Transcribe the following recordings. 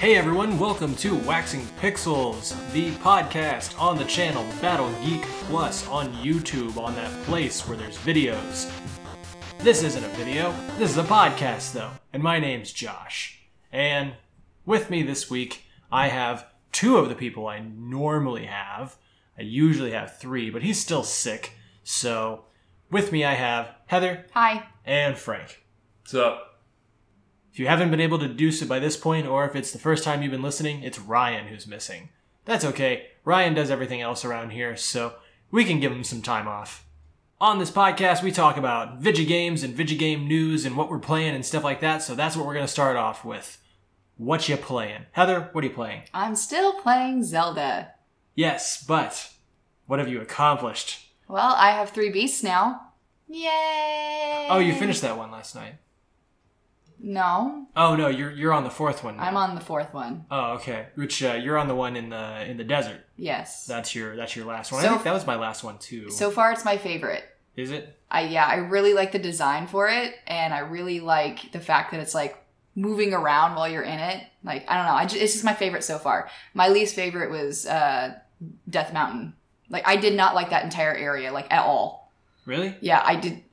Hey everyone, welcome to Waxing Pixels, the podcast on the channel Battle Geek Plus on YouTube, on that place where there's videos. This isn't a video, this is a podcast though, and my name's Josh. And with me this week, I have two of the people I normally have. I usually have three, but he's still sick. So with me I have Heather. Hi. And Frank. What's up? If you haven't been able to deduce it by this point, or if it's the first time you've been listening, it's Ryan who's missing. That's okay. Ryan does everything else around here, so we can give him some time off. On this podcast, we talk about video games and video game news and what we're playing and stuff like that, so that's what we're going to start off with. What you playing? Heather, what are you playing? I'm still playing Zelda. Yes, but what have you accomplished? Well, I have 3 beasts now. Yay! Oh, you finished that one last night. No. Oh no, you're on the 4th one now. I'm on the 4th one. Oh, okay. Which you're on the one in the desert. Yes. That's your last one. So, I think that was my last one too. So far, it's my favorite. Is it? I really like the design for it, and I really like the fact that it's like moving around while you're in it. Like, I don't know, it's just my favorite so far. My least favorite was Death Mountain. Like, I did not like that entire area, like, at all. Really? Yeah,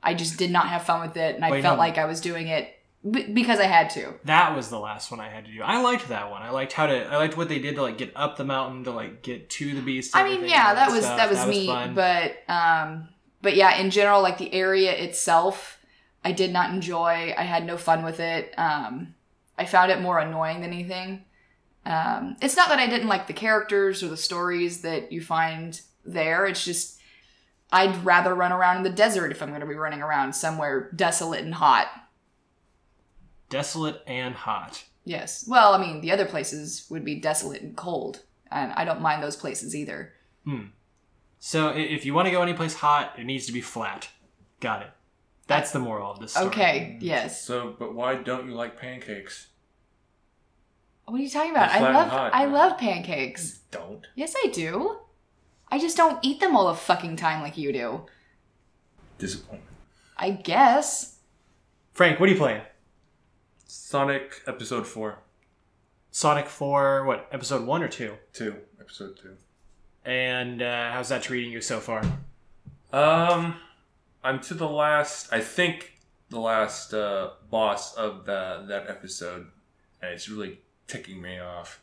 I just did not have fun with it, and I felt like I was doing it because I had to. That was the last one I had to do. I liked that one. I liked what they did to like get up the mountain to like get to the beast. I mean, yeah, that was neat, fun. but yeah, in general, like the area itself, I did not enjoy. I had no fun with it. I found it more annoying than anything. It's not that I didn't like the characters or the stories that you find there. It's just I'd rather run around in the desert if I'm going to be running around somewhere desolate and hot. Desolate and hot. Yes. Well, I mean, the other places would be desolate and cold, and I don't mind those places either. So if you want to go anyplace hot, it needs to be flat. Got it. That's the moral of this story. Okay, yes. So, but why don't you like pancakes? What are you talking about? They're flat and hot, I man. love pancakes. You don't. Yes, I do. I just don't eat them all the fucking time like you do. Disappointment. I guess. Frank, what are you playing? Sonic Episode 4. Sonic 4, what, Episode 1 or 2? 2. Episode 2. And how's that treating you so far? I'm to the last, I think, the last boss of that episode, and it's really ticking me off.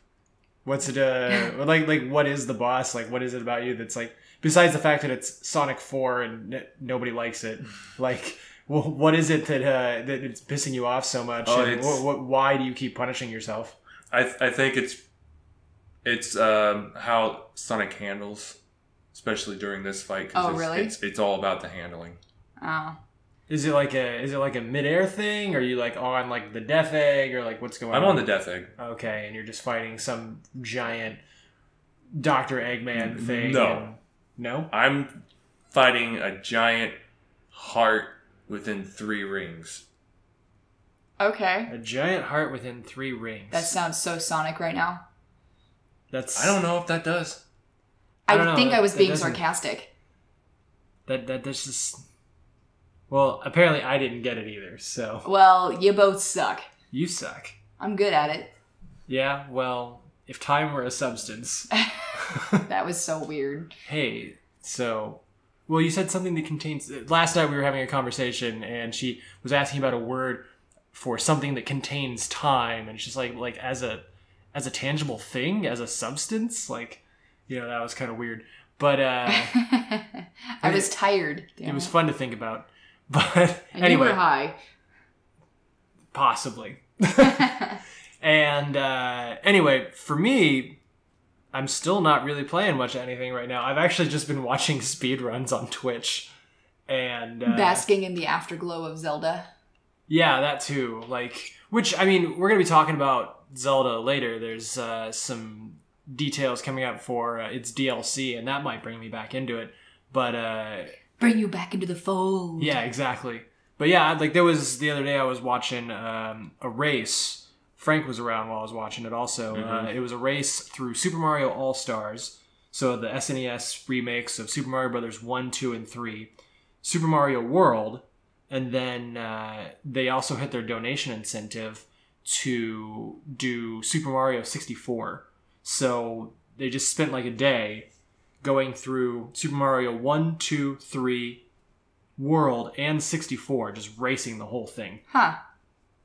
What's it, like, what is the boss? Like, what is it about you that's like, besides the fact that it's Sonic 4 and nobody likes it, like, well, what is it that it's pissing you off so much? Oh, and why do you keep punishing yourself? I think it's how Sonic handles, especially during this fight. Oh, really? It's all about the handling. Oh. Is it like a midair thing? Or are you like on like the death egg, or like what's going on? I'm on the death egg. Okay, and you're just fighting some giant Dr. Eggman thing. No. No? I'm fighting a giant heart within 3 rings. Okay. A giant heart within 3 rings. That sounds so Sonic right now. I don't know if that does. I think I was being sarcastic. That's just... Well, apparently I didn't get it either, so... Well, you both suck. You suck. I'm good at it. Yeah, well, if time were a substance... That was so weird. Hey, so... Well, you said something that contains... Last night we were having a conversation, and she was asking about a word for something that contains time, and it's just like as a tangible thing, as a substance, like, you know, that was kind of weird. But I was tired. It was fun to think about. But and anyway, you were high. Possibly. And anyway, for me, I'm still not really playing much of anything right now. I've actually just been watching speedruns on Twitch. And basking in the afterglow of Zelda. Yeah, that too. Like, which, I mean, we're going to be talking about Zelda later. There's some details coming up for its DLC, and that might bring me back into it. But bring you back into the fold. Yeah, exactly. But yeah, like there was the other day I was watching a race. Frank was around while I was watching it also. Mm-hmm. It was a race through Super Mario All-Stars. So the SNES remakes of Super Mario Brothers 1, 2, and 3. Super Mario World. And then they also hit their donation incentive to do Super Mario 64. So they just spent like a day going through Super Mario 1, 2, 3, World, and 64, just racing the whole thing. Huh.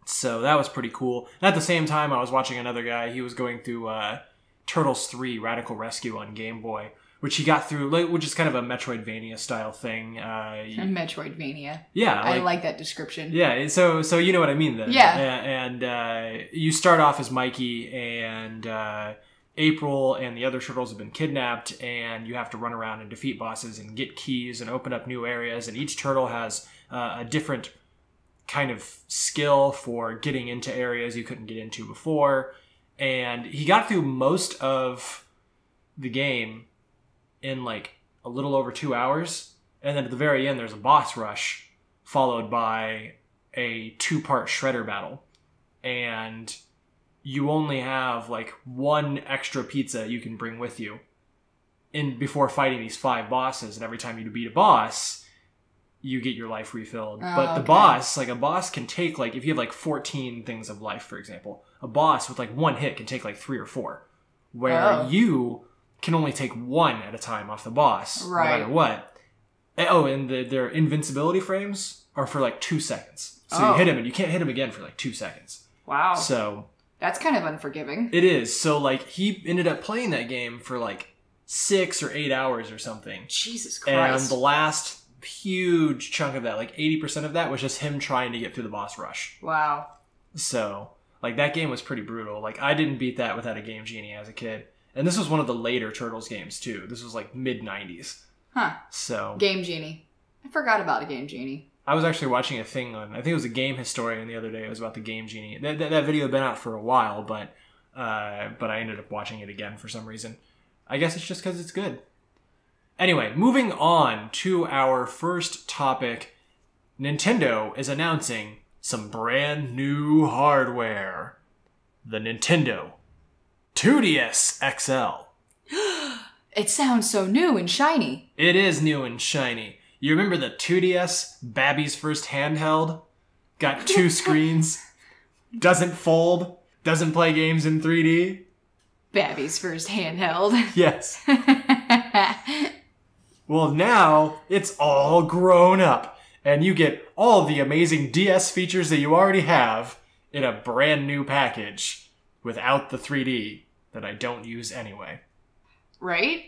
So that was pretty cool. And at the same time, I was watching another guy. He was going through Turtles 3 Radical Rescue on Game Boy, which he got through, which is kind of a Metroidvania style thing. Metroidvania. Yeah. I like that description. Yeah, so you know what I mean then. Yeah. And you start off as Mikey, and April and the other turtles have been kidnapped, and you have to run around and defeat bosses and get keys and open up new areas, and each turtle has a different kind of skill for getting into areas you couldn't get into before. And he got through most of the game in like a little over 2 hours, and then at the very end there's a boss rush followed by a 2-part shredder battle, and you only have like one extra pizza you can bring with you in before fighting these 5 bosses, and every time you beat a boss you get your life refilled. But the boss, like a boss can take like, if you have like 14 things of life, for example, a boss with like one hit can take like 3 or 4, where you can only take 1 at a time off the boss, no matter what. Oh, and their invincibility frames are for like 2 seconds. So you hit him and you can't hit him again for like 2 seconds. Wow. So that's kind of unforgiving. it is. So like he ended up playing that game for like 6 or 8 hours or something. Jesus Christ. And the last huge chunk of that, like 80% of that, was just him trying to get through the boss rush. Wow. So like that game was pretty brutal. Like I didn't beat that without a Game Genie as a kid. And this was one of the later Turtles games too. This was like mid-90s. Huh. So Game Genie. I forgot about a Game Genie. I was actually watching a thing on, I think it was a Game Historian the other day. It was about the Game Genie. That video had been out for a while, but I ended up watching it again for some reason. I guess it's just because it's good. Anyway, moving on to our first topic. Nintendo is announcing some brand new hardware. The Nintendo 2DS XL. It sounds so new and shiny. It is new and shiny. You remember the 2DS, Babby's first handheld? Got 2 screens, doesn't fold, doesn't play games in 3D? Babby's first handheld. Yes. Well, now it's all grown up, and you get all the amazing DS features that you already have in a brand new package without the 3D that I don't use anyway. Right?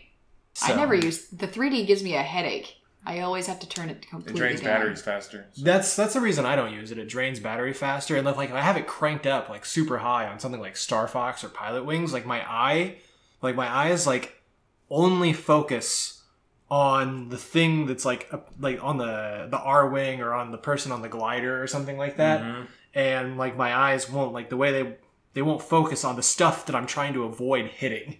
So, I never use... The 3D gives me a headache. I always have to turn it completely down. It drains batteries faster. So. That's the reason I don't use it. It drains battery faster, and like I have it cranked up like super high on something like Star Fox or Pilot Wings. Like my eyes like only focus on the thing that's like on the R wing or on the person on the glider or something like that. Mm-hmm. And like my eyes won't, like the way they won't focus on the stuff that I'm trying to avoid hitting,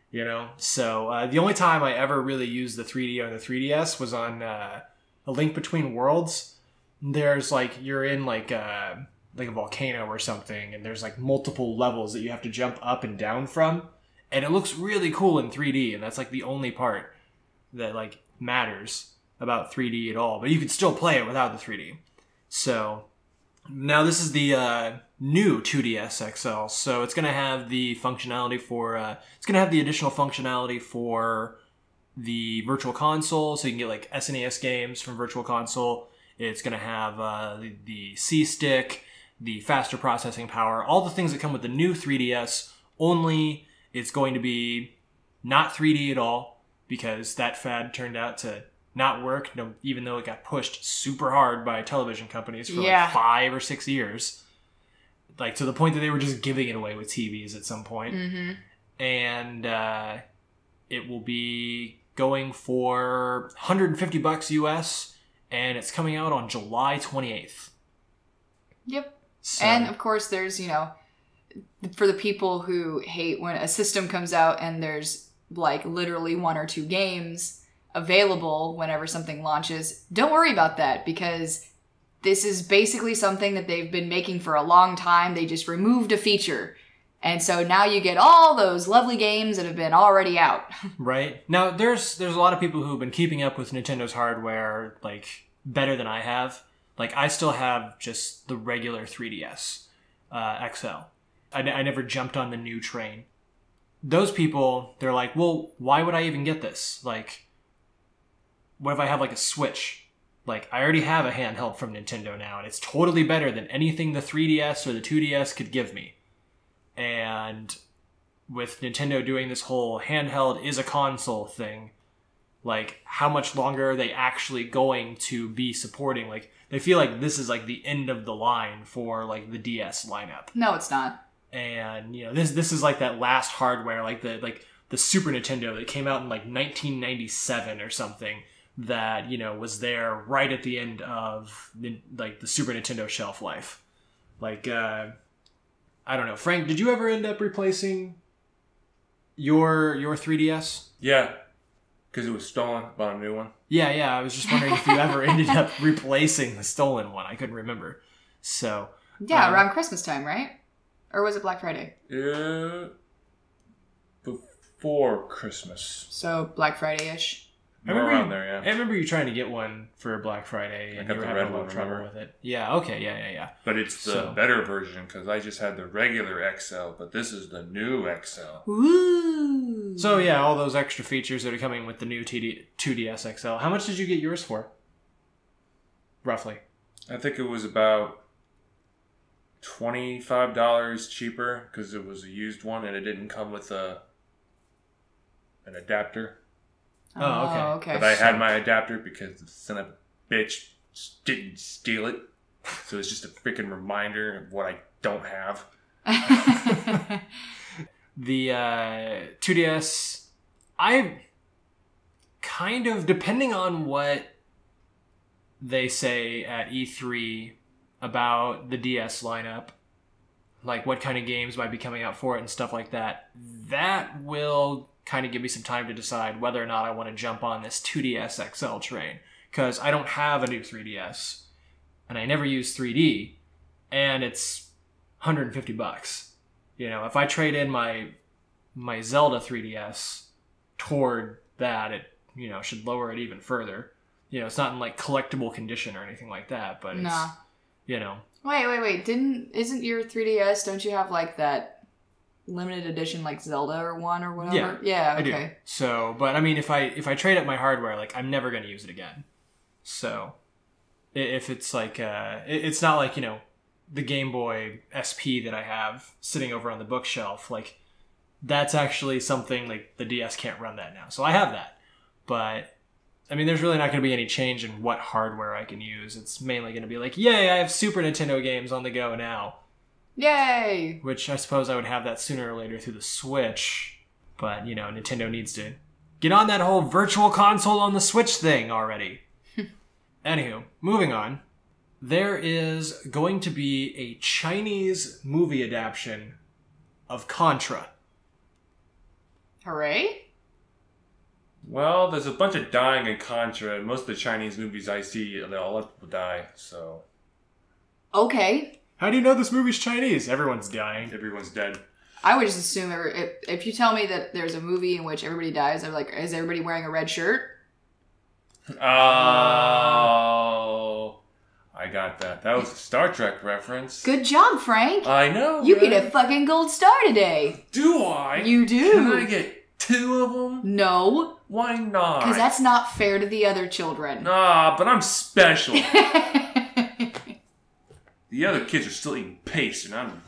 you know? So the only time I ever really used the 3D on the 3DS was on A Link Between Worlds. There's like, you're in like a volcano or something, and there's like multiple levels that you have to jump up and down from. And it looks really cool in 3D, and that's like the only part that like matters about 3D at all. But you can still play it without the 3D. So now this is the new 2DS XL. So it's going to have the functionality for, it's going to have the additional functionality for the Virtual Console. So you can get like SNES games from Virtual Console. It's going to have the C-Stick, the faster processing power, all the things that come with the new 3DS, only it's going to be not 3D at all, because that fad turned out to not work, even though it got pushed super hard by television companies for like 5 or 6 years. Like to the point that they were just giving it away with TVs at some point. Mm-hmm. And it will be going for $150 US, and it's coming out on July 28th. Yep. So. And of course there's, for the people who hate when a system comes out and there's like literally 1 or 2 games available whenever something launches, don't worry about that, because this is basically something that they've been making for a long time. They just removed a feature. And so now you get all those lovely games that have been already out. Right. Now, there's a lot of people who've been keeping up with Nintendo's hardware like better than I have. Like I still have just the regular 3DS. XL. I never jumped on the new train. Those people, they're like, well, why would I even get this? Like, what if I have like a Switch? Like, I already have a handheld from Nintendo now, and it's totally better than anything the 3DS or the 2DS could give me. And with Nintendo doing this whole handheld is a console thing, like, how much longer are they actually going to be supporting? Like, they feel like this is like the end of the line for like the DS lineup. No, it's not. And this is like that last hardware, like the Super Nintendo that came out in like 1997 or something, that was there right at the end of the Super Nintendo shelf life. Like, I don't know, Frank, did you ever end up replacing your 3DS? Yeah, because it was stolen. Bought a new one. Yeah. I was just wondering if you ever ended up replacing the stolen one. I couldn't remember. So yeah, around Christmas time, right? Or was it Black Friday? Before Christmas. So Black Friday-ish. I remember you trying to get one for Black Friday, and you were having a little trouble with it. Yeah, okay, yeah. But it's the better version, because I just had the regular XL, but this is the new XL. Ooh. So yeah, all those extra features that are coming with the new 2DS XL. How much did you get yours for? Roughly. I think it was about $25 cheaper, because it was a used one, and it didn't come with an adapter. Oh, okay. But I had my adapter because the son of a bitch didn't steal it. So it's just a freaking reminder of what I don't have. The 2DS, I kind of, depending on what they say at E3 about the DS lineup, like what kind of games might be coming out for it and stuff like that, that will kind of give me some time to decide whether or not I want to jump on this 2DS XL train, because I don't have a new 3DS and I never use 3D, and it's $150. If I trade in my Zelda 3DS toward that, it should lower it even further. It's not in like collectible condition or anything like that, but it's Wait, isn't your 3DS, don't you have like that limited edition like Zelda or one or whatever? Yeah, okay. I do. So, but I mean, if I trade up my hardware, like, I'm never going to use it again. So if it's like it's not like the Game Boy SP that I have sitting over on the bookshelf, like, that's actually something like the DS can't run that now. So I have that, but I mean, there's really not going to be any change in what hardware I can use. It's mainly going to be like, yay, I have Super Nintendo games on the go now. Yay! Which I suppose I would have that sooner or later through the Switch. But, Nintendo needs to get on that whole virtual console on the Switch thing already. Anywho, moving on. There is going to be a Chinese movie adaptation of Contra. Hooray! Well, there's a bunch of dying in Contra, and most of the Chinese movies I see, they all let people die, so... Okay. How do you know this movie's Chinese? Everyone's dying. Everyone's dead. I would just assume if you tell me that there's a movie in which everybody dies, I'm like, is everybody wearing a red shirt? Oh, I got that. That was a Star Trek reference. Good job, Frank. I know. You get a fucking gold star today. Do I? You do. Can I get 2 of them? No. Why not? Because that's not fair to the other children. Nah, but I'm special. The other kids are still eating paste, and I'm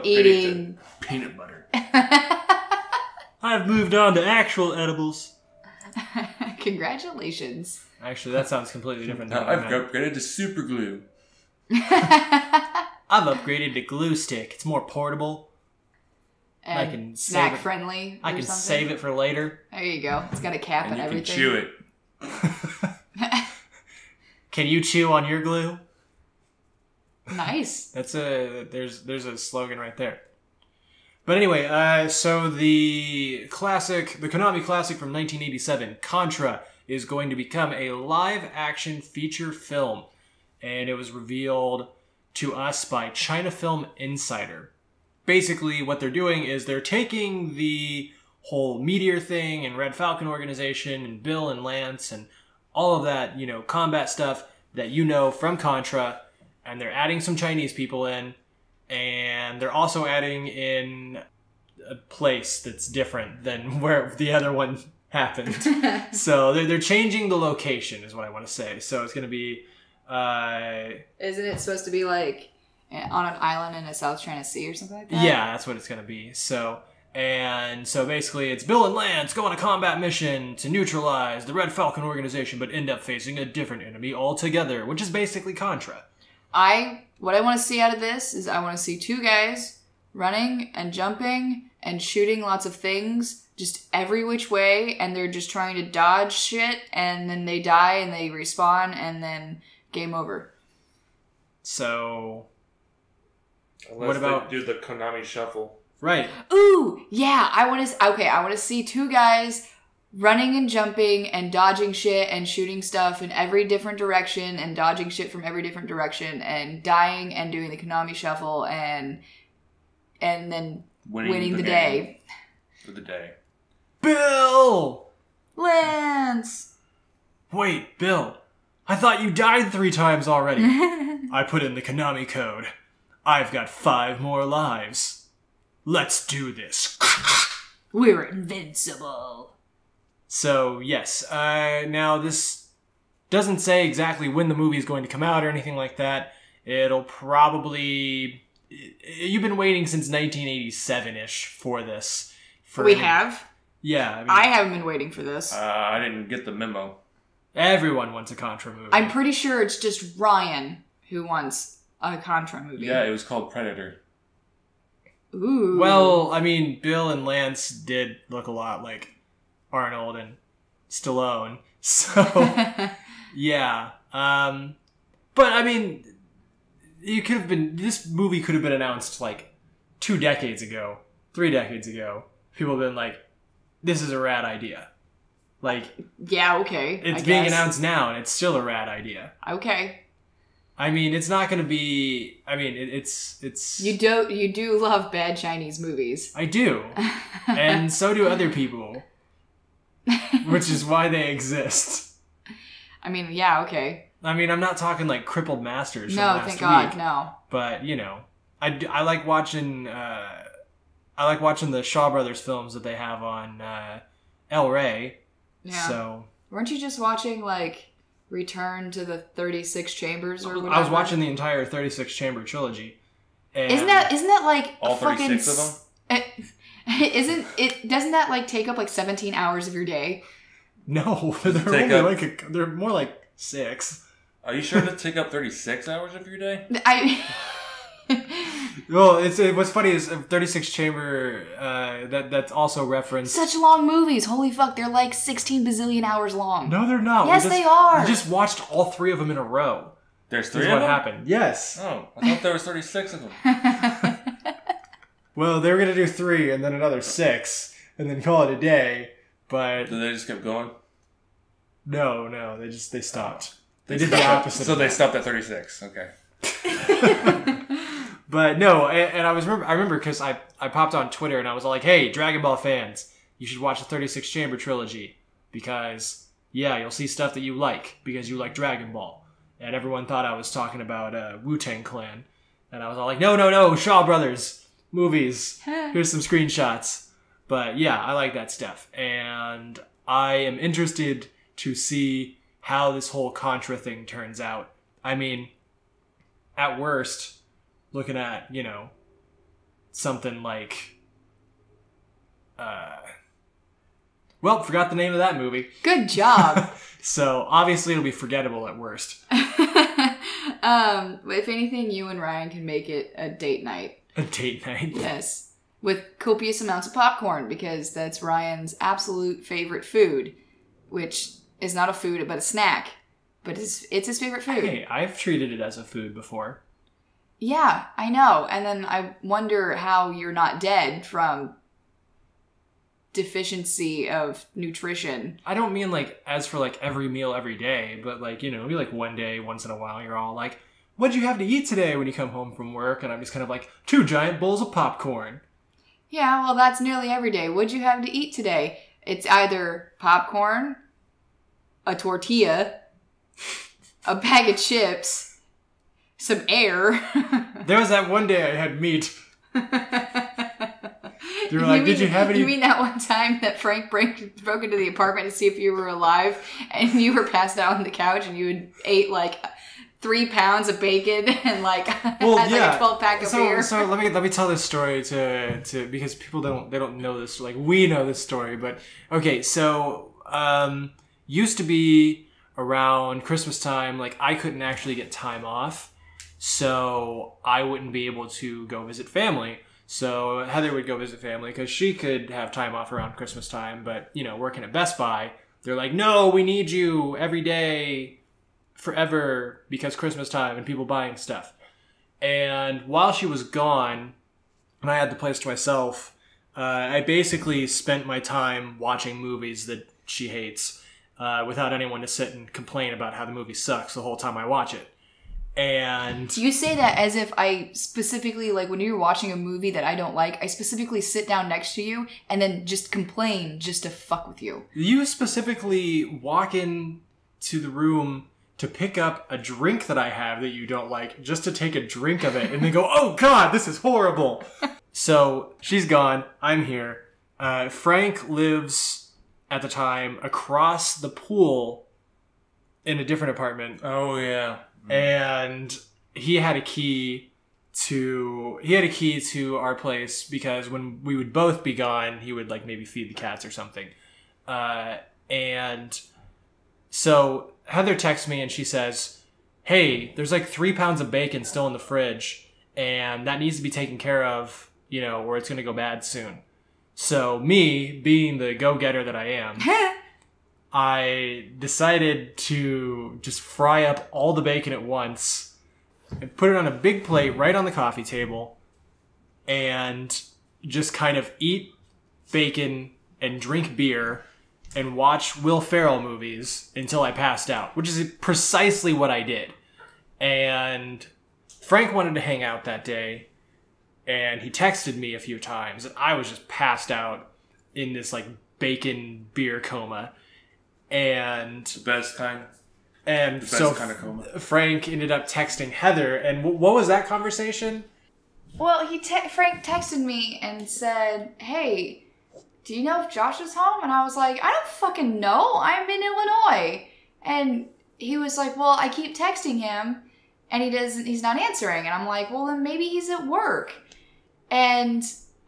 eating to peanut butter. I've moved on to actual edibles. Congratulations. Actually, that sounds completely different. I've upgraded to super glue. I've upgraded to glue stick. It's more portable. And I can snack friendly. I can save it for later. There you go. It's got a cap and everything. You can chew it. Can you chew on your glue? Nice. There's a slogan right there. But anyway, so the Konami classic from 1987, Contra, is going to become a live-action feature film, and it was revealed to us by China Film Insider. Basically, what they're doing is they're taking the whole Meteor thing and Red Falcon organization and Bill and Lance and all of that, combat stuff that from Contra, and they're adding some Chinese people in, and they're also adding in a place that's different than where the other one happened. So they're changing the location, is what I want to say. So it's going to be... Isn't it supposed to be like on an island in the South China Sea or something like that? Yeah, that's what it's going to be. So basically it's Bill and Lance go on a combat mission to neutralize the Red Falcon organization, but end up facing a different enemy altogether, which is basically Contra. What I want to see out of this is I want to see two guys running and jumping and shooting lots of things just every which way, and they're just trying to dodge shit, and then they die and they respawn, and then game over. So Unless what about they do the Konami shuffle? Right. Ooh, yeah. I want to see two guys running and jumping and dodging shit and shooting stuff in every different direction and dodging shit from every different direction and dying and doing the Konami shuffle and then winning the day. For the day. Bill! Lance! Wait, Bill. I thought you died 3 times already. I put in the Konami code. I've got 5 more lives. Let's do this. We're invincible. So, yes. Now, this doesn't say exactly when the movie is going to come out or anything like that. It'll probably... You've been waiting since 1987-ish for this. We have? Yeah. I haven't been waiting for this. I didn't get the memo. Everyone wants a Contra movie. I'm pretty sure it's just Ryan who wants a Contra movie. Yeah, it was called Predator. Ooh. Well, I mean, Bill and Lance did look a lot like Arnold and Stallone. So, yeah. But, I mean, this movie could have been announced like 2 decades ago, 3 decades ago. People have been like, this is a rad idea. Like, yeah, okay. It's being announced now, and it's still a rad idea. Okay. I mean, it's not going to be. I mean, it's. You do love bad Chinese movies. I do, and so do other people, which is why they exist. I mean, yeah, okay. I mean, I'm not talking like Crippled Masters. No, thank God, no. But you know, I like watching. I like watching the Shaw Brothers films that they have on El Rey. Yeah. So weren't you just watching like Return to the 36 Chambers or whatever? I was watching the entire 36 Chamber trilogy. And isn't that like all 36 of them? Doesn't that like take up like 17 hours of your day? No, they're more like 6. Are you sure to take up 36 hours of your day? Well, what's funny is 36 Chamber, that's also referenced... Such long movies. Holy fuck, they're like 16 bazillion hours long. No, they're not. Yes, they are. We just watched all 3 of them in a row. There's 3 of them? them? What happened. Yes. Oh, I thought there was 36 of them. Well, they were going to do 3 and then another 6 and then call it a day, but... So they just kept going? No, they stopped. They did the opposite. So they stopped at 36, okay. But no, and I remember because I popped on Twitter and I was like, hey, Dragon Ball fans, you should watch the 36 Chamber trilogy because, yeah, you'll see stuff that you like because you like Dragon Ball. And everyone thought I was talking about Wu-Tang Clan. And I was all like, no, Shaw Brothers movies. Here's some screenshots. But yeah, I like that stuff. And I am interested to see how this whole Contra thing turns out. I mean, at worst... looking at, something like, forgot the name of that movie. Good job. So, obviously it'll be forgettable at worst. If anything, you and Ryan can make it a date night. A date night? Yes. With copious amounts of popcorn, because that's Ryan's absolute favorite food, which is not a food, but a snack. But it's his favorite food. Hey, I've treated it as a food before. Yeah, I know. And then I wonder how you're not dead from deficiency of nutrition. I don't mean as for every meal every day, but it'll be one day, once in a while, you're all like, what'd you have to eat today when you come home from work? And I'm just kind of like, 2 giant bowls of popcorn. Yeah, well, that's nearly every day. What'd you have to eat today? It's either popcorn, a tortilla, a bag of chips, some air. There was that one day I had meat. You were like, did you have any... You mean that one time that Frank broke into the apartment to see if you were alive, and you were passed out on the couch, and you had ate like 3 pounds of bacon and like had like a 12-pack of beer? So let me tell this story to because people don't know this. Like, we know this story, but okay. So used to be around Christmas time, like I couldn't actually get time off, so I wouldn't be able to go visit family. So Heather would go visit family because she could have time off around Christmas time. But, you know, working at Best Buy, they're like, no, we need you every day forever because Christmas time and people buying stuff. And while she was gone and I had the place to myself, I basically spent my time watching movies that she hates without anyone to sit and complain about how the movie sucks the whole time I watch it. And you say that as if I specifically, like when you're watching a movie that I don't like, I specifically sit down next to you and then just complain just to fuck with you. You specifically walk into the room to pick up a drink that I have that you don't like, just to take a drink of it and then go, oh God, this is horrible. So she's gone. I'm here. Frank lives at the time across the pool in a different apartment. Oh yeah. And he had a key to our place because when we would both be gone, he would like maybe feed the cats or something. And so Heather texts me and she says, hey, there's like 3 pounds of bacon still in the fridge and that needs to be taken care of, you know, or it's going to go bad soon. So me, being the go-getter that I am, I decided to just fry up all the bacon at once and put it on a big plate right on the coffee table and just kind of eat bacon and drink beer and watch Will Ferrell movies until I passed out, which is precisely what I did. And Frank wanted to hang out that day and he texted me a few times and I was just passed out in this like bacon beer coma. And the best kind. And the so best kind of coma. Frank ended up texting Heather. And what was that conversation? Well, Frank texted me and said, hey, do you know if Josh is home? And I was like, I don't fucking know. I'm in Illinois. And he was like, well, I keep texting him and he's not answering. And I'm like, well, then maybe he's at work. And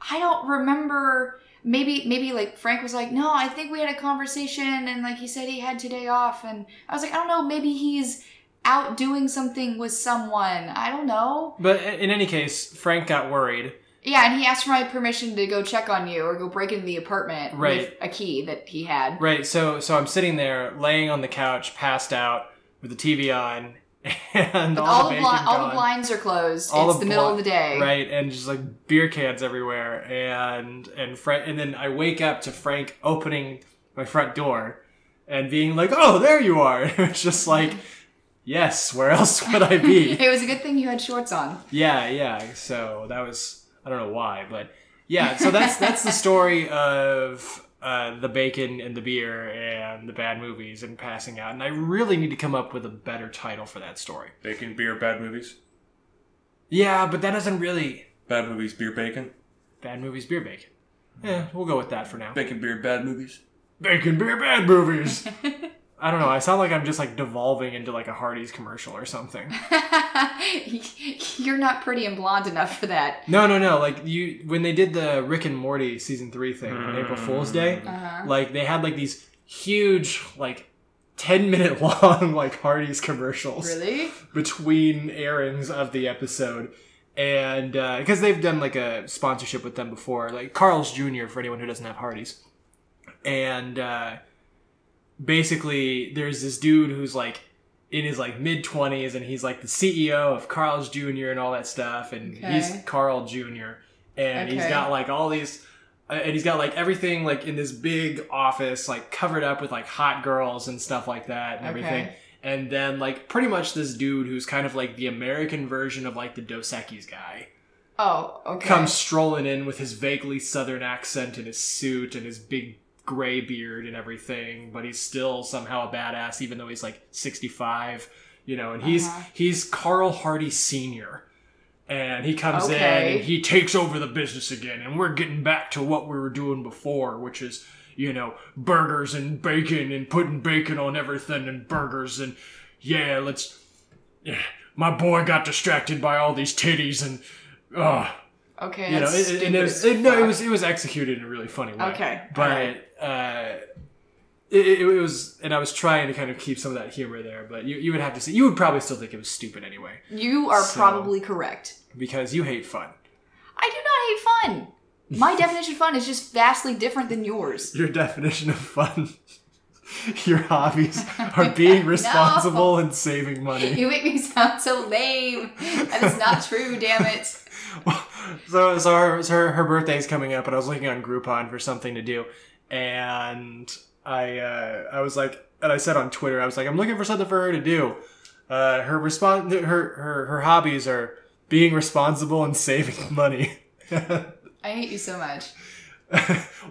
I don't remember... Maybe like Frank was like, no, I think we had a conversation and like he said he had today off. And I was like, I don't know, maybe he's out doing something with someone. I don't know. But in any case, Frank got worried. Yeah, and he asked for my permission to go check on you or go break into the apartment with a key that he had. Right, so I'm sitting there laying on the couch, passed out with the TV on. And all the blinds are closed. It's the middle of the day, right? And just like beer cans everywhere, and then I wake up to Frank opening my front door and being like, "Oh, there you are!" It's just like, yes, where else would I be? It was a good thing you had shorts on. Yeah. So that was, I don't know why, but yeah. So that's the story of the bacon and the beer and the bad movies and passing out. And I really need to come up with a better title for that story. Bacon, beer, bad movies? Yeah, but that doesn't really... Bad movies, beer, bacon? Bad movies, beer, bacon. Yeah, we'll go with that for now. Bacon, beer, bad movies? Bacon, beer, bad movies! I don't know, I sound like I'm just like devolving into like a Hardee's commercial or something. You're not pretty and blonde enough for that. No. Like when they did the Rick and Morty season 3 thing on April Fool's Day, like they had like these huge like 10-minute long like Hardee's commercials. Really? Between airings of the episode. And because they've done like a sponsorship with them before, like Carl's Jr. for anyone who doesn't have Hardee's. And basically there's this dude who's like in his like mid-20s and he's like the CEO of Carl's Jr. and all that stuff, and he's Carl Jr. and he's got like all these and he's got like everything like in this big office like covered up with like hot girls and stuff like that and everything. And then like pretty much this dude who's kind of like the American version of like the Dos Equis guy. Oh, okay. Comes strolling in with his vaguely southern accent and his suit and his big gray beard and everything, but he's still somehow a badass even though he's like 65. you know, and he's Carl Hardy Sr. And he comes in and he takes over the business again, and we're getting back to what we were doing before, which is, you know, burgers and bacon and putting bacon on everything and burgers and my boy got distracted by all these titties and okay, you know, it was executed in a really funny way. Okay, but it was, and I was trying to kind of keep some of that humor there, but you would have to see, you would probably still think it was stupid anyway. You are probably correct. Because you hate fun. I do not hate fun. My definition of fun is just vastly different than yours. Your definition of fun, your hobbies are being responsible and saving money. You make me sound so lame. That is not true, damn it. So her birthday's coming up, and I was looking on Groupon for something to do, and I was like, and I said on Twitter, I was like, I'm looking for something for her to do. Her hobbies are being responsible and saving money. I hate you so much.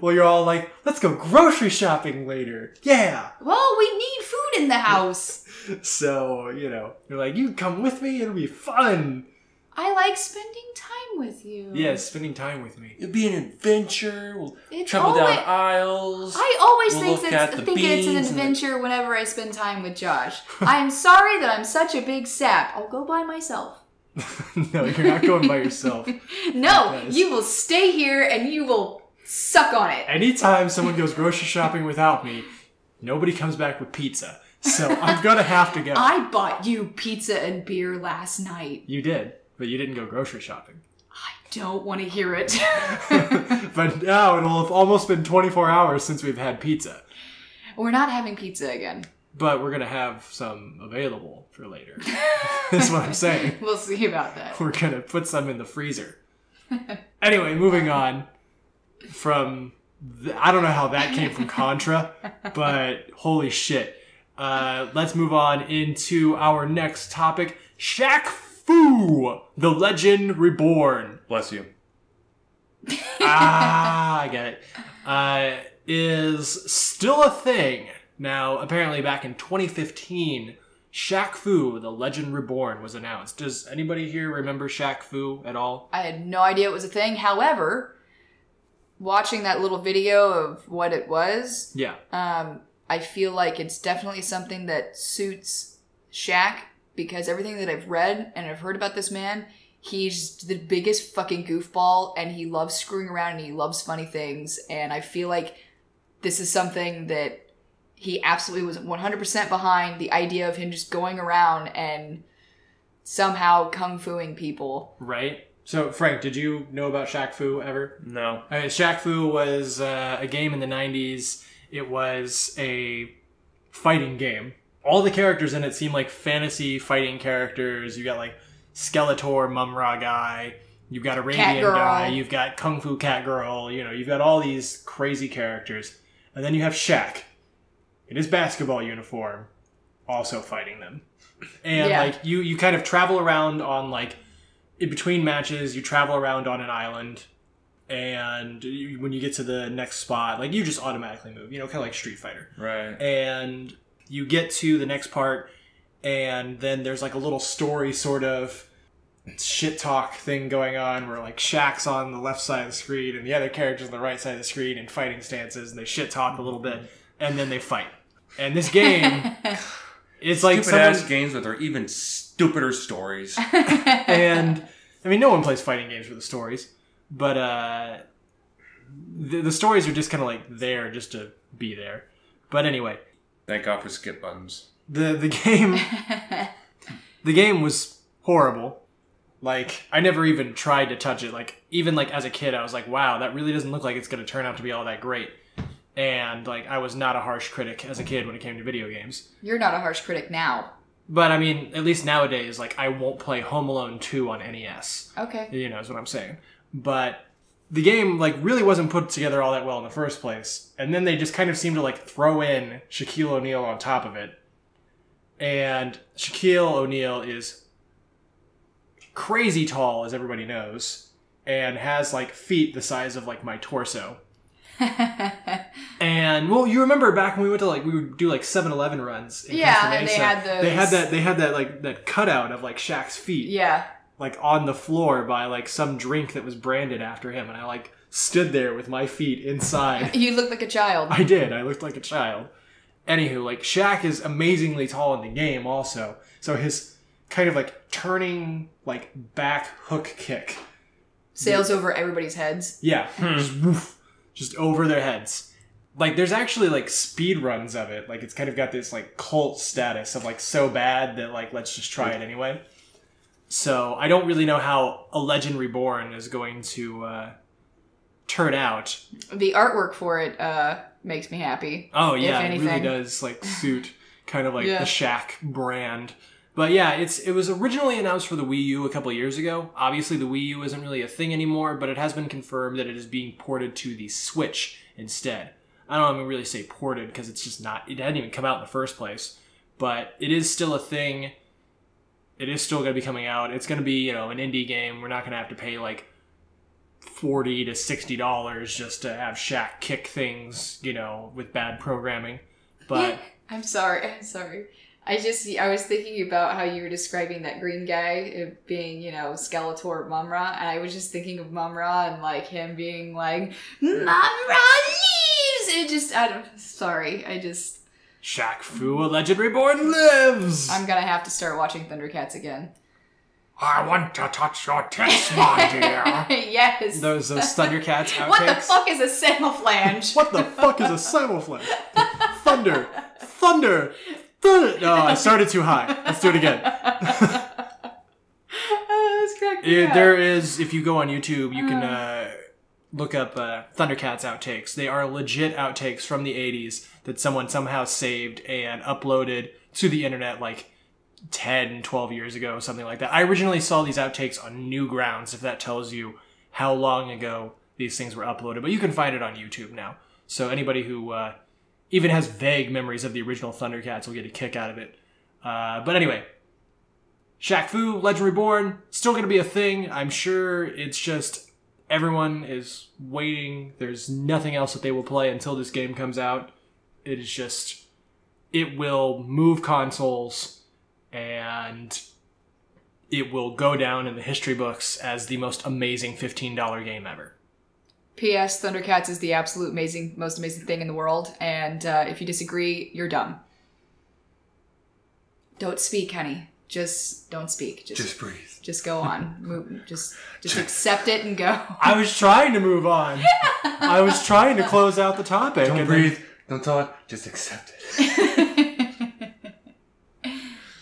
Well, you're all like, let's go grocery shopping later. Yeah. Well, we need food in the house. So, you know, you're like, you can come with me, it'll be fun. I like spending time with you. Yeah, spending time with me. It'll be an adventure. We'll travel down aisles. I always We'll think it's an beans adventure whenever I spend time with Josh. I'm sorry that I'm such a big sap. I'll go by myself. No, you're not going by yourself. No, you will stay here and you will suck on it. Anytime someone goes grocery shopping without me, nobody comes back with pizza. So I'm going to have to go. I bought you pizza and beer last night. You did, but you didn't go grocery shopping. I don't want to hear it. But now it'll have almost been 24 hours since we've had pizza. We're not having pizza again. But we're going to have some available for later. That's what I'm saying. We'll see about that. We're going to put some in the freezer. Anyway, moving on from... I don't know how that came from Contra, but holy shit. Let's move on into our next topic. Shaq-Fu, the Legend Reborn. Bless you. I get it. Is still a thing. Now, apparently back in 2015, Shaq-Fu, the Legend Reborn, was announced. Does anybody here remember Shaq-Fu at all? I had no idea it was a thing. However, watching that little video of what it was, yeah, I feel like it's definitely something that suits Shaq, because everything that I've read and I've heard about this man, he's the biggest fucking goofball, and he loves screwing around and he loves funny things, and I feel like this is something that he absolutely was 100% behind, the idea of him just going around and somehow kung-fuing people. Right. So, Frank, did you know about Shaq-Fu ever? No. Shaq-Fu was a game in the 90s. It was a fighting game. All the characters in it seem like fantasy fighting characters. You got like Skeletor, Mumra guy. You've got Arabian guy. You've got Kung Fu Cat Girl. You know, you've got all these crazy characters. And then you have Shaq in his basketball uniform, also fighting them. And like you kind of travel around on like, in between matches, you travel around on an island, and when you get to the next spot, like you just automatically move, you know, kind of like Street Fighter. Right. And you get to the next part, and then there's like a little story sort of shit talk thing going on where like Shaq's on the left side of the screen and the other character's on the right side of the screen in fighting stances, and they shit talk a little bit, and then they fight. And this game, it's like stupid-ass games with their even stupider stories. And, I mean, no one plays fighting games for the stories, but the stories are just kind of like there just to be there. But anyway. Thank God for skip buttons. The game was horrible. Like, I never even tried to touch it. Like, even like as a kid, I was like, wow, that really doesn't look like it's going to turn out to be all that great. And like, I was not a harsh critic as a kid when it came to video games. You're not a harsh critic now. But I mean, at least nowadays, like, I won't play Home Alone 2 on NES. Okay. You know, is what I'm saying. But the game, like, really wasn't put together all that well in the first place. And then they just kind of seemed to, like, throw in Shaquille O'Neal on top of it. And Shaquille O'Neal is crazy tall, as everybody knows. And has, like, feet the size of, like, my torso. And well, you remember back when we went to we would do 7-Eleven runs. In Yeah, Costa and Mesa. they had those. They had that that cutout of Shaq's feet. Yeah. On the floor by some drink that was branded after him, and I stood there with my feet inside. You looked like a child. I did. I looked like a child. Anywho, Shaq is amazingly tall in the game also. So his kind of turning back hook kick sails over everybody's heads. Yeah. Just woof, just over their heads. There's actually speed runs of it. It's kind of got this cult status of so bad that let's just try it anyway. So I don't really know how a Legend Reborn is going to turn out. The artwork for it makes me happy. Oh yeah, if it anything. really does suit kind of Yeah. the Shaq brand. But yeah, it was originally announced for the Wii U a couple of years ago. Obviously the Wii U isn't really a thing anymore, but it has been confirmed that it is being ported to the Switch instead. I don't even really say ported because it's just not, it hadn't even come out in the first place. But it is still a thing. It is still going to be coming out. It's going to be, an indie game. We're not going to have to pay $40 to $60 just to have Shaq kick things, with bad programming. But I'm sorry. I was thinking about how you were describing that green guy being, Skeletor Mumra, and I was just thinking of Mumra and him being Mumra leaves. It just, Shaq-Fu, a Legend Reborn lives! I'm gonna have to start watching Thundercats again. I want to touch your tits, my dear. Yes. Those Thundercats outtakes. What the fuck is a semiflange? What the fuck is a simulflange? Thunder. No, I started too high. Let's do it again. That's correct. There is, if you go on YouTube, you can look up Thundercats outtakes. They are legit outtakes from the 80s that someone somehow saved and uploaded to the internet 10, 12 years ago, something like that. I originally saw these outtakes on Newgrounds, if that tells you how long ago these things were uploaded. But you can find it on YouTube now. So anybody who even has vague memories of the original Thundercats will get a kick out of it. But anyway, Shaq-Fu, Legend Reborn, still going to be a thing. I'm sure it's just everyone is waiting. There's nothing else that they will play until this game comes out. It is just, it will move consoles and it will go down in the history books as the most amazing $15 game ever. P.S. Thundercats is the absolute most amazing thing in the world, and if you disagree, you're dumb. Don't speak, honey. Just don't speak. Just breathe. Just go on. Move. Just accept it and go. I was trying to move on. I was trying to close out the topic. Don't breathe. Don't talk. Just accept it.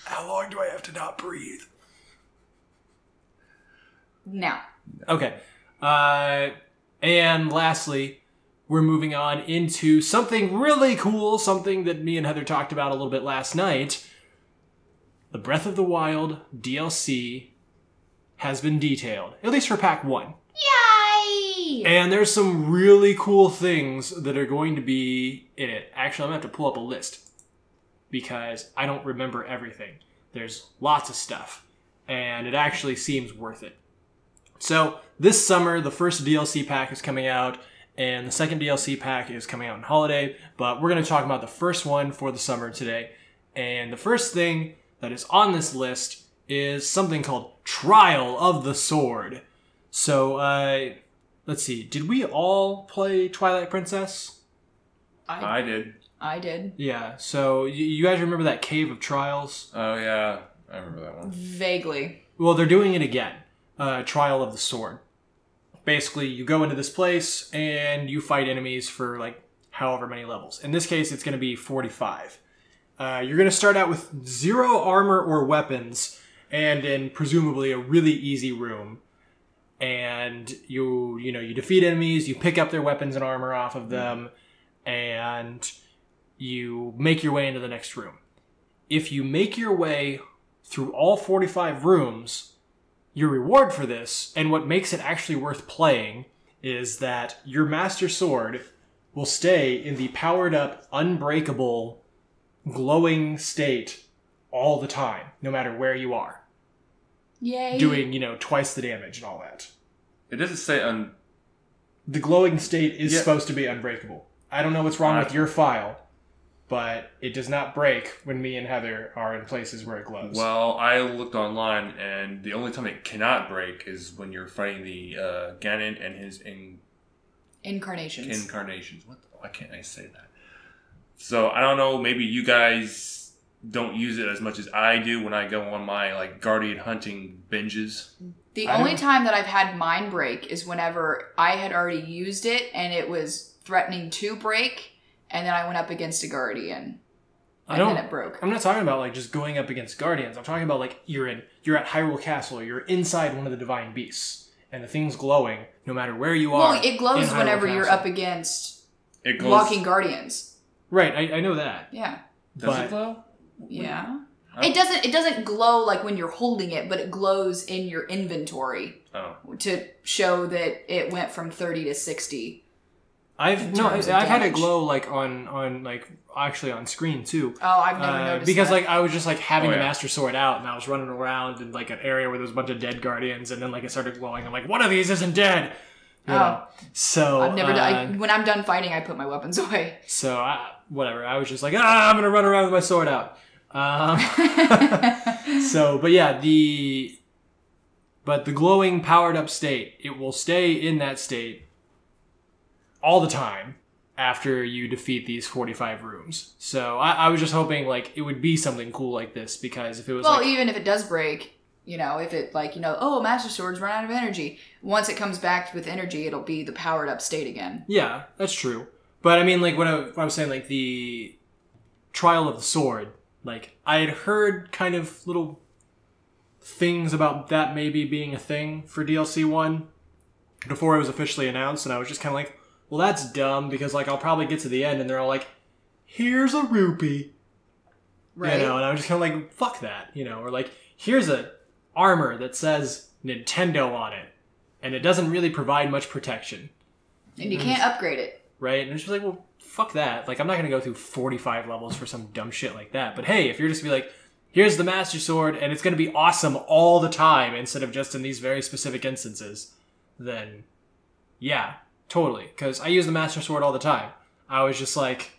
How long do I have to not breathe? Now. Okay. And lastly, we're moving on into something really cool, something that me and Heather talked about a little bit last night. The Breath of the Wild DLC has been detailed, at least for Pack 1. Yay! And there's some really cool things that are going to be in it. Actually, I'm going to have to pull up a list because I don't remember everything. There's lots of stuff, and it actually seems worth it. So this summer, the first DLC pack is coming out, and the second DLC pack is coming out on holiday, but we're going to talk about the first one for the summer today. And the first thing that is on this list is something called Trial of the Sword. So, let's see. Did we all play Twilight Princess? I did. I did. Yeah. So, you guys remember that Cave of Trials? Oh, yeah. I remember that one. Vaguely. Well, they're doing it again. Trial of the Sword. Basically, you go into this place and you fight enemies for however many levels. In this case, it's going to be 45. You're going to start out with 0 armor or weapons and in presumably a really easy room. And you defeat enemies, you pick up their weapons and armor off of them, and you make your way into the next room. If you make your way through all 45 rooms, your reward for this, and what makes it actually worth playing, is that your Master Sword will stay in the powered up, unbreakable, glowing state all the time, no matter where you are. Yay. Doing, twice the damage and all that. It doesn't say The glowing state is supposed to be unbreakable. I don't know what's wrong with your file, but it does not break when me and Heather are in places where it glows. Well, I looked online, and the only time it cannot break is when you're fighting the Ganon and his incarnations. Why can't I say that? So, I don't know, maybe you guys don't use it as much as I do when I go on my, like, Guardian hunting binges. The only time that I've had mine break is whenever I had already used it, and it was threatening to break, and then I went up against a Guardian, and then it broke. I'm not talking about like just going up against Guardians. I'm talking about like you're at Hyrule Castle, or you're inside one of the Divine Beasts, and the thing's glowing no matter where you are. Well, it glows whenever you're up against walking Guardians. Right, I know that. Yeah. Does it glow? Yeah. It doesn't glow like when you're holding it, but it glows in your inventory to show that it went from 30 to 60. I've had it glow like on like actually on screen too. Oh, I've never noticed because that. like I was just like having the Master Sword out, and I was running around in like an area where there was a bunch of dead Guardians, and then like it started glowing. I'm like, one of these isn't dead. You know? So I've never done. When I'm done fighting, I put my weapons away. So whatever. I was just like, I'm gonna run around with my sword out. So, but yeah, the glowing powered up state, it will stay in that state all the time after you defeat these 45 rooms. So I was just hoping like it would be something cool like this, because if it was even if it does break, if it Master Sword's run out of energy, once it comes back with energy, it'll be the powered up state again. Yeah, that's true. But I mean, like what I was saying, like the Trial of the Sword, like I had heard kind of little things about that maybe being a thing for DLC 1 before it was officially announced, and I was just kind of like, well, that's dumb, because like I'll probably get to the end and they're all like, here's a rupee. Right. And I was just kind of like, fuck that, or like, here's a armor that says Nintendo on it, and it doesn't really provide much protection. And you can't upgrade it. Right? And it's just like, well, fuck that. Like, I'm not going to go through 45 levels for some dumb shit like that. But hey, if you're just to be like, here's the Master Sword, and it's going to be awesome all the time instead of just in these very specific instances, then yeah, totally. Because I use the Master Sword all the time. I was just like,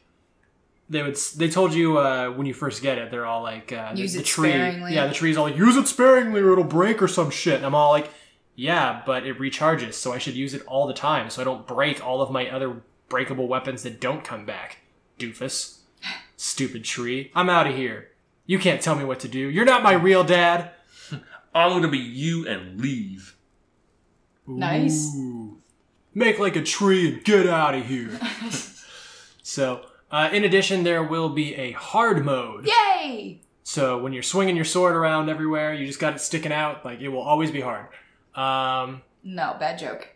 they told you when you first get it, they're all like, use the it tree. sparingly. Yeah, the tree's all like, use it sparingly or it'll break or some shit. And I'm all like, yeah, but it recharges, so I should use it all the time so I don't break all of my other breakable weapons that don't come back. Doofus. Stupid tree. I'm out of here. You can't tell me what to do. You're not my real dad. I'm gonna be you and leave. Nice. Ooh. Make like a tree and get out of here. So, in addition, there will be a hard mode. Yay! So when you're swinging your sword around everywhere, you just got it sticking out, like it will always be hard. No, bad joke.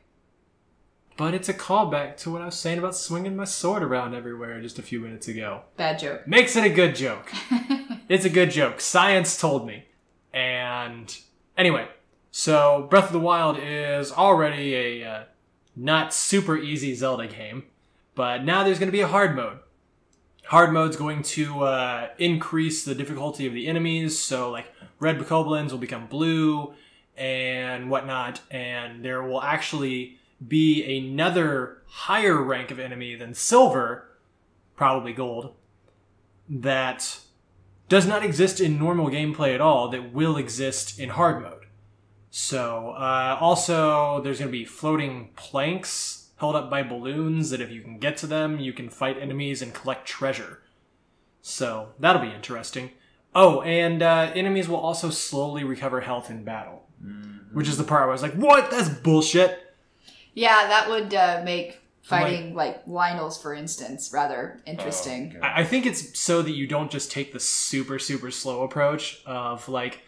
But it's a callback to what I was saying about swinging my sword around everywhere just a few minutes ago. Bad joke. Makes it a good joke. It's a good joke. Science told me. And anyway, so Breath of the Wild is already a not super easy Zelda game, but now there's going to be a hard mode. Hard mode's going to increase the difficulty of the enemies, so like red bokoblins will become blue and whatnot, and there will actually be another higher rank of enemy than silver, probably gold, that does not exist in normal gameplay at all, that will exist in hard mode. So, also, there's going to be floating planks held up by balloons that if you can get to them, you can fight enemies and collect treasure. So, that'll be interesting. Oh, and enemies will also slowly recover health in battle. Mm-hmm. Which is the part where I was like, what? That's bullshit! Yeah, that would make fighting, like Lionel's, for instance, rather interesting. Oh, okay. I think it's so that you don't just take the super, super slow approach of, like,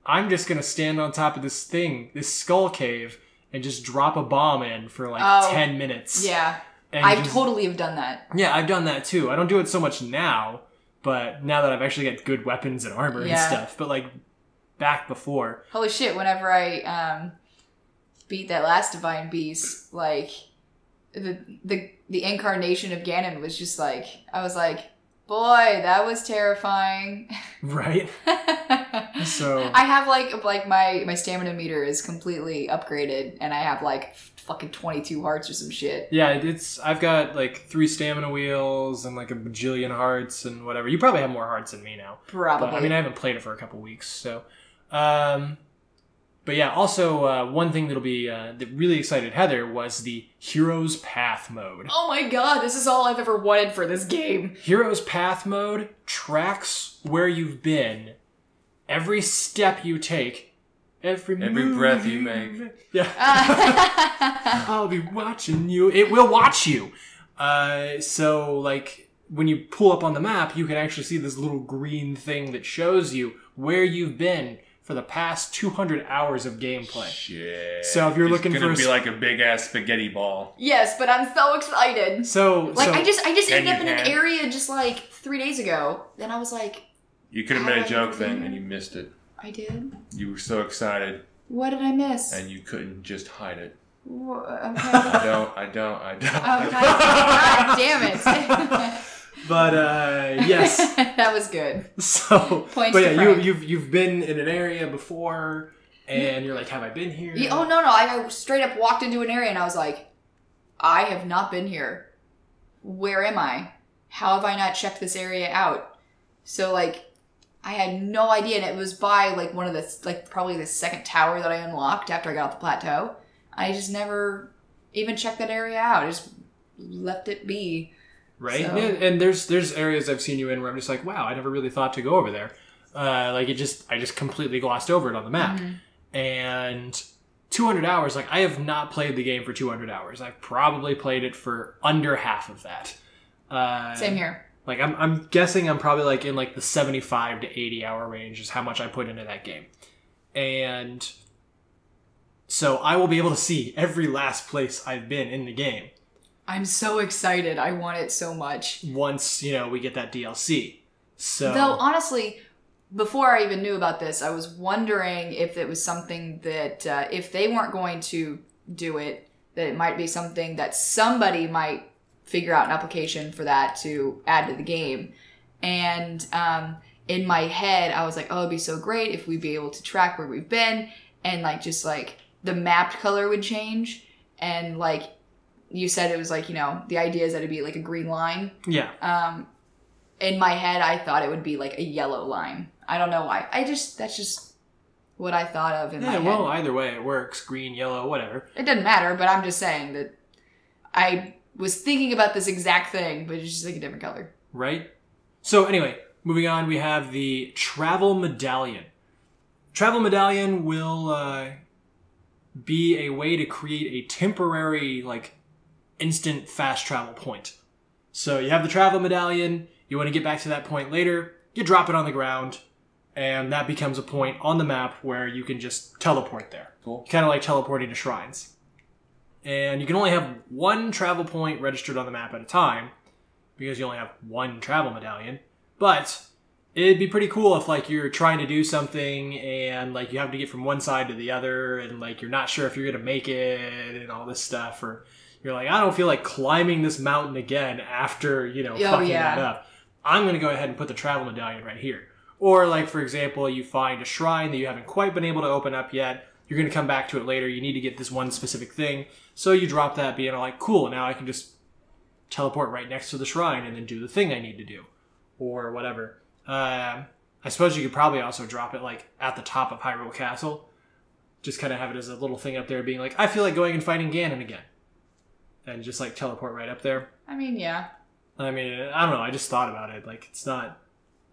I'm just going to stand on top of this thing, this skull cave, and just drop a bomb in for, like, 10 minutes. Yeah. And I totally have done that. Yeah, I've done that, too. I don't do it so much now, but now that I've actually got good weapons and armor and stuff. But, like, back before. Holy shit, whenever I beat that last Divine Beast, like, the incarnation of Ganon was just like, I was like, boy, that was terrifying. Right? So I have like my stamina meter is completely upgraded, and I have like fucking 22 hearts or some shit. yeah, I've got like 3 stamina wheels and like a bajillion hearts and whatever. You probably have more hearts than me now. Probably. But, I mean, I haven't played it for a couple weeks, so. But yeah, also one thing that'll be that really excited Heather was the Heroes Path mode. Oh my god, this is all I've ever wanted for this game. Heroes Path mode tracks where you've been, every step you take, every breath you make. Yeah. I'll be watching you. It will watch you. So like when you pull up on the map, you can actually see this little green thing that shows you where you've been for the past 200 hours of gameplay. Shit. So if you're looking for... It's going to be like a big-ass spaghetti ball. Yes, but I'm so excited. I just ended up in an area just like 3 days ago. Then I was like... You could have made a joke then and you missed it. I did? You were so excited. What did I miss? And you couldn't just hide it. Okay. I don't. Okay. God damn it. But yes, that was good. So, Points but to yeah, Frank. you've been in an area before, and you're like, have I been here? Oh no! I straight up walked into an area and I was like, I have not been here. Where am I? How have I not checked this area out? So like, I had no idea, and it was by like one of the probably the second tower that I unlocked after I got off the plateau. I just never even checked that area out. I just left it be. Right, So. and there's areas I've seen you in where I'm just like, wow, I never really thought to go over there. I just completely glossed over it on the map. Mm-hmm. And 200 hours, like I have not played the game for 200 hours. I've probably played it for under half of that. Same here. Like I'm guessing I'm probably like in like the 75 to 80 hour range is how much I put into that game. And so I will be able to see every last place I've been in the game. I'm so excited. I want it so much. Once, we get that DLC. So Though, honestly, before I even knew about this, I was wondering if it was something that, if they weren't going to do it, that it might be something that somebody might figure out an application for that to add to the game. And in my head, I was like, oh, it'd be so great if we'd be able to track where we've been, and like just like the mapped color would change, and like you said it was like, the idea is that it'd be like a green line. Yeah. In my head, I thought it would be like a yellow line. I don't know why. That's just what I thought of in my head. Yeah, well, either way it works. Green, yellow, whatever. It doesn't matter, but I'm just saying that I was thinking about this exact thing, but it's just like a different color. Right? So anyway, moving on, we have the Travel Medallion. Travel Medallion will be a way to create a temporary, like, instant fast travel point. So you have the Travel Medallion, you want to get back to that point later, you drop it on the ground, and that becomes a point on the map where you can just teleport there. Cool. Kind of like teleporting to shrines. And you can only have one travel point registered on the map at a time, because you only have one Travel Medallion. But it'd be pretty cool if like you're trying to do something and like you have to get from one side to the other, and like you're not sure if you're gonna make it and all this stuff, or you're like, I don't feel like climbing this mountain again after, fucking that up. I'm going to go ahead and put the Travel Medallion right here. Or like, for example, you find a shrine that you haven't quite been able to open up yet. You're going to come back to it later. You need to get this one specific thing. So you drop that being like, cool, now I can just teleport right next to the shrine and then do the thing I need to do. Or whatever. I suppose you could probably also drop it like at the top of Hyrule Castle. Just kind of have it as a little thing up there being like, I feel like going and fighting Ganon again. And just like teleport right up there. I mean, yeah. I mean, I don't know. I just thought about it. Like, it's not...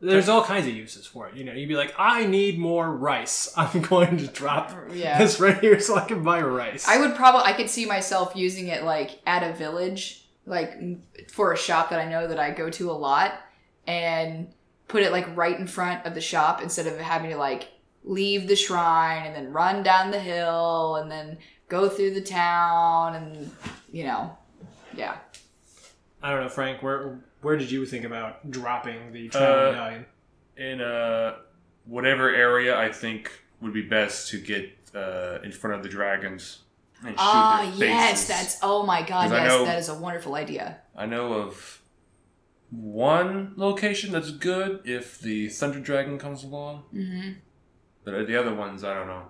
There's all kinds of uses for it. You'd be like, I need more rice. I'm going to drop this right here so I can buy rice. I could see myself using it like at a village, like for a shop that I know that I go to a lot, and put it like right in front of the shop instead of having to like leave the shrine and then run down the hill and then go through the town and, yeah. I don't know, Frank, where did you think about dropping the Travel Medallion? In whatever area I think would be best to get in front of the dragons and shoot their faces. Yes, oh my god, yes, that is a wonderful idea. I know of one location that's good if the Thunder Dragon comes along. Mm-hmm. But the other ones, I don't know.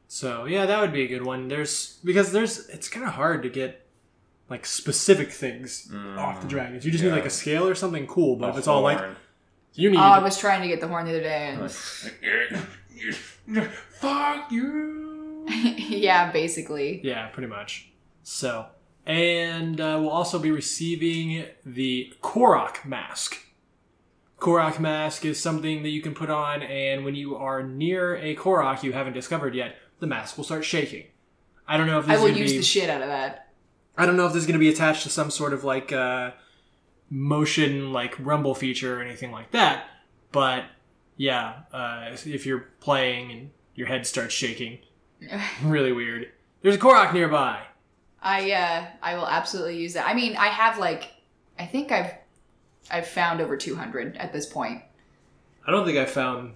So yeah, that would be a good one. It's kind of hard to get like specific things off the dragons. You just need like a scale or something cool. But if it's all like you need. Oh, I was trying to get the horn the other day. And... Fuck you. Yeah, basically. Yeah, pretty much. So, and we'll also be receiving the Korok mask. Korok mask is something that you can put on, and when you are near a Korok you haven't discovered yet, the mask will start shaking. I don't know if this I will use the shit out of that. I don't know if this is going to be attached to some sort of like motion like rumble feature or anything like that, but yeah, if you're playing and your head starts shaking, really weird. There's a Korok nearby. I will absolutely use that. I mean, I have like, I think I've found over 200 at this point. I don't think I found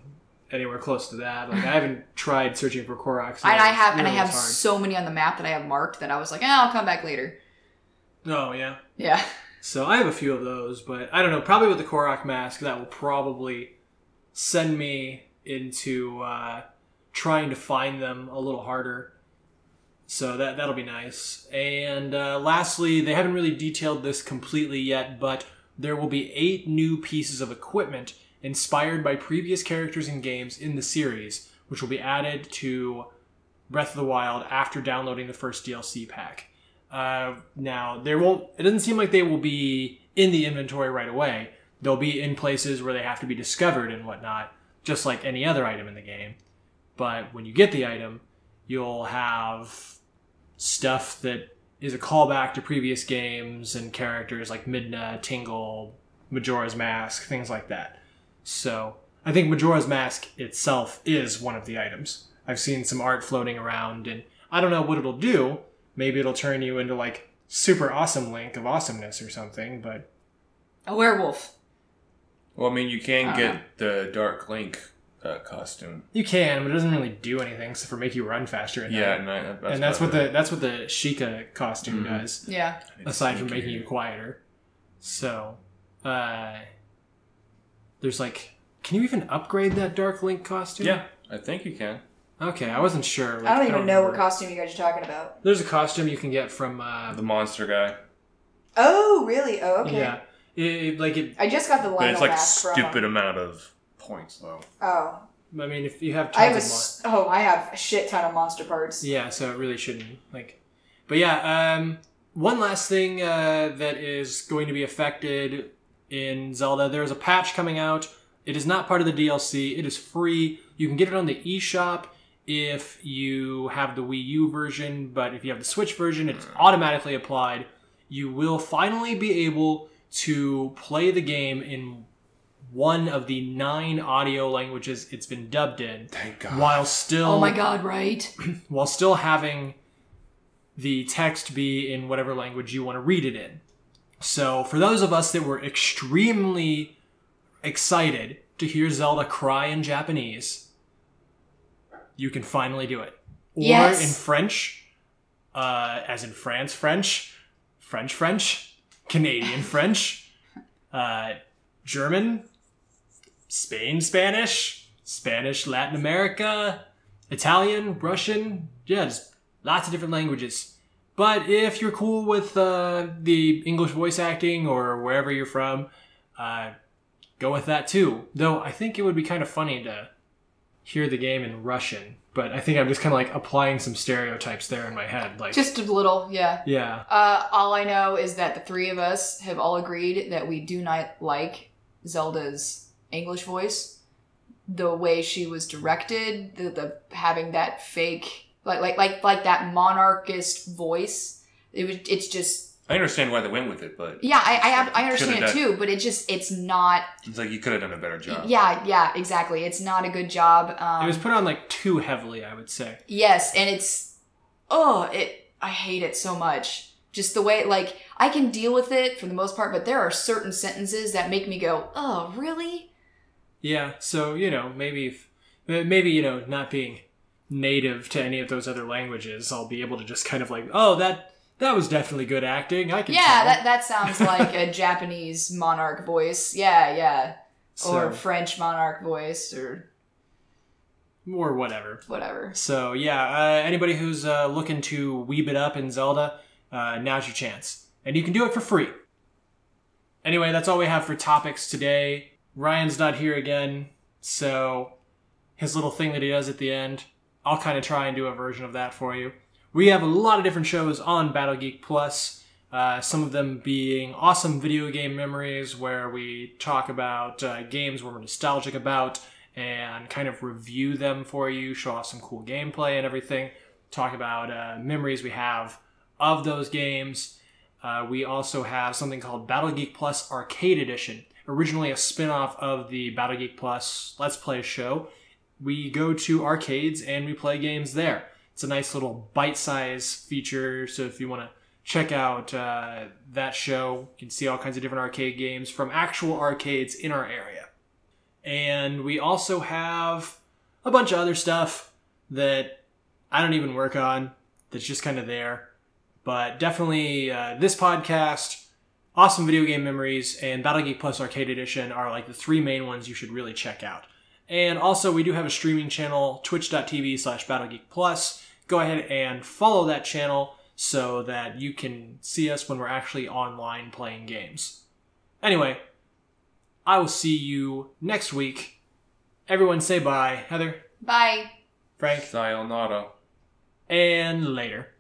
anywhere close to that. Like I haven't tried searching for Koroks. And I have so many on the map that I have marked that I was like, I'll come back later. Oh yeah. Yeah. So I have a few of those, but I don't know. Probably with the Korok mask, that will probably send me into trying to find them a little harder. So that'll be nice. And lastly, they haven't really detailed this completely yet, but there will be 8 new pieces of equipment inspired by previous characters and games in the series, which will be added to Breath of the Wild after downloading the first DLC pack. Now, it doesn't seem like they will be in the inventory right away. They'll be in places where they have to be discovered and whatnot, just like any other item in the game. But when you get the item, you'll have stuff that is a callback to previous games and characters like Midna, Tingle, Majora's Mask, things like that. So I think Majora's Mask itself is one of the items. I've seen some art floating around, and I don't know what it'll do. Maybe it'll turn you into like super awesome Link of awesomeness or something, but... A werewolf. Well, I mean, you can get the Dark Link costume. You can, but it doesn't really do anything except for make you run faster at night. And that's what the Sheikah costume does. Yeah. Aside from making you quieter. So, there's like, can you even upgrade that Dark Link costume? Yeah, I think you can. Okay, I wasn't sure. Like, I don't even know what costume you guys are talking about. There's a costume you can get from the monster guy. Oh, really? Oh, okay. Yeah. I just got the Lionel But it's like mask stupid amount of points though. Oh. I mean, if you have I have a shit ton of monster parts. Yeah, so it really shouldn't But yeah, one last thing that is going to be affected in Zelda. There's a patch coming out. It is not part of the DLC. It is free. You can get it on the eShop if you have the Wii U version, but if you have the Switch version, it's automatically applied. You will finally be able to play the game in one of the 9 audio languages it's been dubbed in. Thank God. While still... Oh my God, right? While still having the text be in whatever language you want to read it in. So for those of us that were extremely excited to hear Zelda cry in Japanese, you can finally do it. Or yes. in French, as in France French, French, Canadian French, German, Spain Spanish, Latin America, Italian, Russian, yeah, just lots of different languages. But if you're cool with the English voice acting or wherever you're from, go with that too. Though I think it would be kind of funny to hear the game in Russian, but I think I'm just kind of like applying some stereotypes there in my head. Like just a little, yeah. Yeah. All I know is that the 3 of us have all agreed that we do not like Zelda's English voice. The way she was directed, the having that fake, like that monarchist voice. It's just. I understand why they went with it, but yeah, I understand it too. But it's not. It's like you could have done a better job. Yeah, exactly. It's not a good job. It was put on like too heavily, I would say. Yes, and it's I hate it so much. Just the way, like, I can deal with it for the most part, but there are certain sentences that make me go, oh, really? Yeah. So maybe not being native to any of those other languages, I'll be able to just kind of like, oh, that was definitely good acting. I can tell. that sounds like a Japanese monarch voice. Yeah. So, or French monarch voice, or... or whatever. Whatever. So yeah, anybody who's looking to weeb it up in Zelda, now's your chance. And you can do it for free. Anyway, that's all we have for topics today. Ryan's not here again, so his little thing that he does at the end, I'll kind of try and do a version of that for you. We have a lot of different shows on Battle Geek Plus, some of them being awesome video game memories where we talk about games we're nostalgic about and kind of review them for you, show off some cool gameplay and everything, talk about memories we have of those games. We also have something called Battle Geek Plus Arcade Edition, originally a spin-off of the Battle Geek Plus Let's Play show. We go to arcades and we play games there. It's a nice little bite-size feature, so if you want to check out that show, you can see all kinds of different arcade games from actual arcades in our area. And we also have a bunch of other stuff that I don't even work on, that's just kind of there. But definitely this podcast, Awesome Video Game Memories, and Battle Geek Plus Arcade Edition are like the three main ones you should really check out. And also we do have a streaming channel, twitch.tv/BattleGeekPlus. Go ahead and follow that channel so that you can see us when we're actually online playing games. Anyway, I will see you next week. Everyone say bye. Heather? Bye. Frank? Sayonara. And later.